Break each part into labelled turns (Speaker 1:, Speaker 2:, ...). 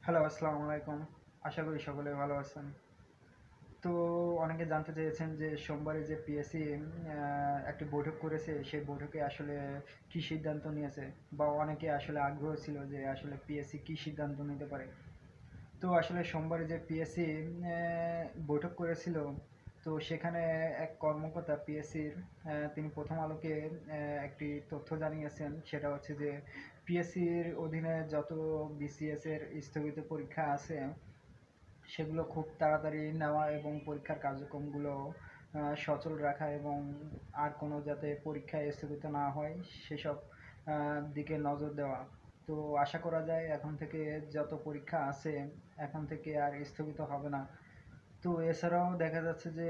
Speaker 1: Hello, আসসালামু আলাইকুম। আশা করি সকলে ভালো আছেন। তো অনেকে জানতে চেয়েছেন যে সোমবারে যে পিএসসি একটি বৈঠক করেছে, সেই বৈঠকে আসলে কী সিদ্ধান্ত নিয়েছে? বা অনেকে আসলে আগ্রহ ছিল যে আসলে পিএসসি কী সিদ্ধান্ত নিতে পারে। তো আসলে সোমবারে যে পিএসসি বৈঠক করেছিল, তো সেখানে এক কর্মকর্তা পিএসসির তিনি প্রথম আলোকে একটি তথ্য জানিয়েছেন। সেটা হচ্ছে যে পিএসসির অধীনে যত বিসিএস এর স্থগিত পরীক্ষা আছে সেগুলো খুব তাড়াতাড়ি নেওয়া এবং পরীক্ষার কার্যক্রমগুলো সচল রাখা এবং আর কোনো যাতে পরীক্ষায় স্থগিত না হয় সেসব দিকে নজর দেওয়া। তো আশা করা যায় এখন থেকে যত পরীক্ষা আছে এখন থেকে আর স্থগিত হবে না। তো এছাড়াও দেখা যাচ্ছে যে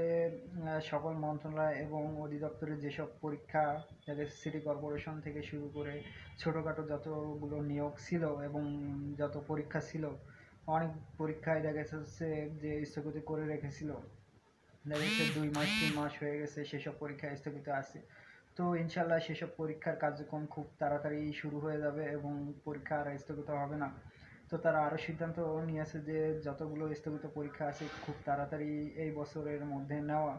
Speaker 1: সকল মন্ত্রণালয় এবং অধিদপ্তরের যেসব পরীক্ষা, যাদের সিটি কর্পোরেশন থেকে শুরু করে ছোটোখাটো যতগুলো নিয়োগ ছিল এবং যত পরীক্ষা ছিল, অনেক পরীক্ষায় দেখা যাচ্ছে যে স্থগিত করে রেখেছিল। দেখা যাচ্ছে 2 মাস 3 মাস হয়ে গেছে সেসব পরীক্ষা স্থগিত আছে। তো ইনশাল্লাহ সেসব পরীক্ষার কার্যক্রম খুব তাড়াতাড়ি শুরু হয়ে যাবে এবং পরীক্ষা আর স্থগিত হবে না। তো তারা আরও সিদ্ধান্ত নিয়েছে যে যতগুলো স্থগিত পরীক্ষা আছে খুব তাড়াতাড়ি এই বছরের মধ্যে নেওয়া।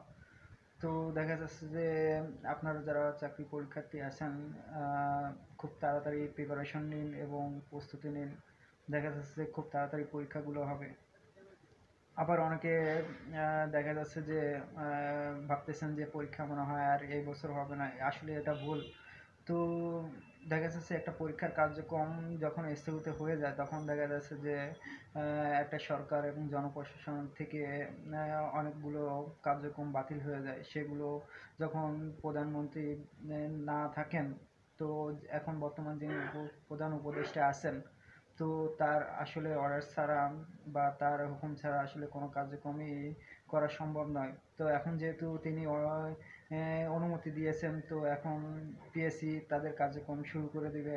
Speaker 1: তো দেখা যাচ্ছে যে আপনারা যারা চাকরি পরীক্ষার্থী আছেন, খুব তাড়াতাড়ি প্রিপারেশন নিন এবং প্রস্তুতি নিন। দেখা যাচ্ছে যে খুব তাড়াতাড়ি পরীক্ষাগুলো হবে। আবার অনেকে দেখা যাচ্ছে যে ভাবতেছেন যে পরীক্ষা মনে হয় আর এই বছর হবে না, আসলে এটা ভুল। তো দেখা যাচ্ছে একটা পরীক্ষার কার্যক্রম যখন স্থগিত হয়ে যায় তখন দেখা যাচ্ছে যে একটা সরকার এবং জনপ্রশাসন থেকে অনেকগুলো কার্যক্রম বাতিল হয়ে যায়। সেগুলো যখন প্রধানমন্ত্রী না থাকেন, তো এখন বর্তমান যিনি প্রধান উপদেষ্টা আছেন, তো তার আসলে অর্ডার ছাড়া বা তার হুকুম ছাড়া আসলে কোনো কার্যক্রমই করা সম্ভব নয়। তো এখন যেহেতু তিনি অনুমতি দিয়েছেন, তো এখন পিএসসি তাদের কার্যক্রম শুরু করে দেবে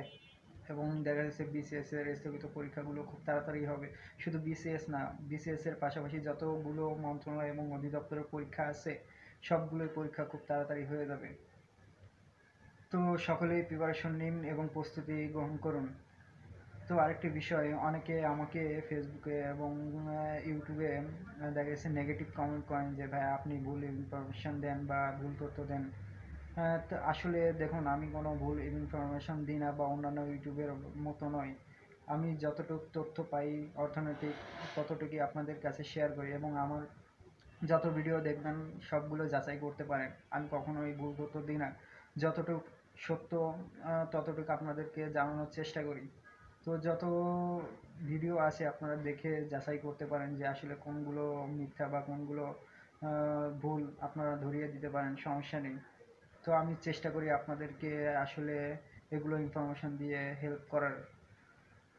Speaker 1: এবং দেখা যাচ্ছে বিসিএস এর স্থগিত পরীক্ষাগুলো খুব তাড়াতাড়ি হবে। শুধু বিসিএস না, বিসিএস এর পাশাপাশি যতগুলো মন্ত্রণালয় এবং অধিদপ্তরের পরীক্ষা আছে সবগুলোই পরীক্ষা খুব তাড়াতাড়ি হয়ে যাবে। তো সকলেই প্রিপারেশন নিন এবং প্রস্তুতি গ্রহণ করুন। তো আরেকটি বিষয়, অনেকে আমাকে ফেসবুকে এবং ইউটিউবে দেখা গেছে নেগেটিভ কমেন্ট করেন যে ভাই আপনি ভুল ইনফরমেশন দেন বা ভুল তথ্য দেন। তো আসলে দেখুন, আমি কোনো ভুল ইনফরমেশন দিই না বা অন্যান্য ইউটিউবের মতো নয়। আমি যতটুকু তথ্য পাই অর্থনৈতিক, ততটুকুই আপনাদের কাছে শেয়ার করি এবং আমার যত ভিডিও দেখবেন সবগুলো যাচাই করতে পারেন। আমি কখনোই ভুল তথ্য দিই না। যতটুকু সত্য ততটুকু আপনাদেরকে জানানোর চেষ্টা করি। তো যত ভিডিও আছে আপনারা দেখে যাচাই করতে পারেন যে আসলে কোনগুলো মিথ্যা বা কোনগুলো ভুল, আপনারা ধরিয়ে দিতে পারেন, সমস্যা নেই। তো আমি চেষ্টা করি আপনাদেরকে আসলে এগুলো ইনফরমেশন দিয়ে হেল্প করার।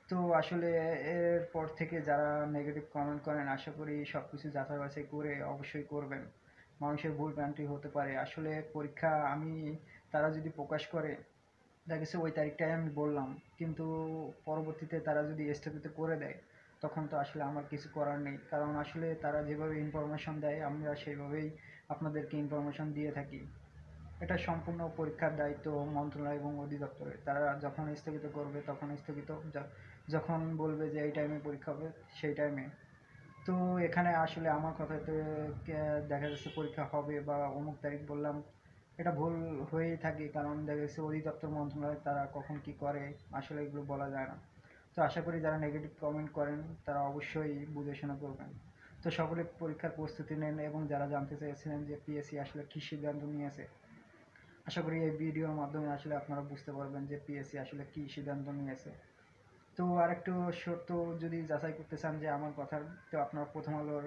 Speaker 1: তো আসলে এরপর থেকে যারা নেগেটিভ কমেন্ট করেন আশা করি সব কিছু যাচাই বাছাই করে অবশ্যই করবেন। মানুষের ভুল ভ্রান্তি হতে পারে, আসলে পরীক্ষা আমি তারা যদি প্রকাশ করে দেখা গেছে ওই তারিখটাই আমি বললাম, কিন্তু পরবর্তীতে তারা যদি স্থগিত করে দেয় তখন তো আসলে আমার কিছু করার নেই, কারণ আসলে তারা যেভাবে ইনফরমেশন দেয় আমরা সেইভাবেই আপনাদেরকে ইনফরমেশন দিয়ে থাকি। এটা সম্পূর্ণ পরীক্ষার দায়িত্ব মন্ত্রণালয় এবং অধিদপ্তরের। তারা যখন স্থগিত করবে তখন স্থগিত, যখন বলবে যে এই টাইমে পরীক্ষা হবে সেই টাইমে। তো এখানে আসলে আমার কথাতে দেখা যাচ্ছে পরীক্ষা হবে বা অমুক তারিখ বললাম, এটা ভুল হয়েই থাকে, কারণ দেখা যাচ্ছে অধিদপ্তর মন্ত্রণালয় তারা কখন কি করে আসলে এগুলো বলা যায় না। তো আশা করি যারা নেগেটিভ কমেন্ট করেন তারা অবশ্যই বুঝে শোনা করবেন। তো সকলে পরীক্ষার প্রস্তুতি নেন এবং যারা জানতে চেয়েছিলেন যে পিএসসি আসলে কী সিদ্ধান্ত নিয়েছে, আশা করি এই ভিডিওর মাধ্যমে আসলে আপনারা বুঝতে পারবেন যে পিএসসি আসলে কী সিদ্ধান্ত নিয়েছে। তো আরেকটু সত্য যদি যাচাই করতে চান যে আমার কথার, তো আপনারা প্রথম আলোর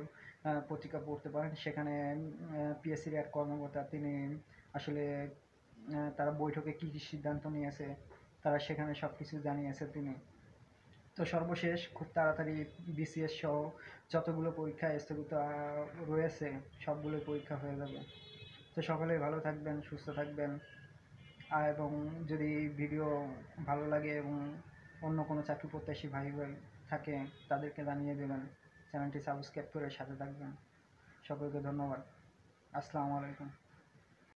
Speaker 1: পত্রিকা পড়তে পারেন। সেখানে পিএসসির এক কর্মকর্তা তিনি আসলে তারা বৈঠকে কী কী সিদ্ধান্ত নিয়েছে তারা সেখানে সব কিছু জানিয়েছে তিনি। তো সর্বশেষ খুব তাড়াতাড়ি বিসিএস সহ যতগুলো পরীক্ষা স্থগিত রয়েছে সবগুলোই পরীক্ষা হয়ে যাবে। তো সকলেই ভালো থাকবেন, সুস্থ থাকবেন। এবং যদি ভিডিও ভালো লাগে এবং অন্য কোনো চাকরি প্রত্যাশী ভাই ভাই থাকে তাদেরকে জানিয়ে দেবেন। চ্যানেলটি সাবস্ক্রাইব করে সাথে থাকবেন। সকলকে ধন্যবাদ। আসসালামু আলাইকুম।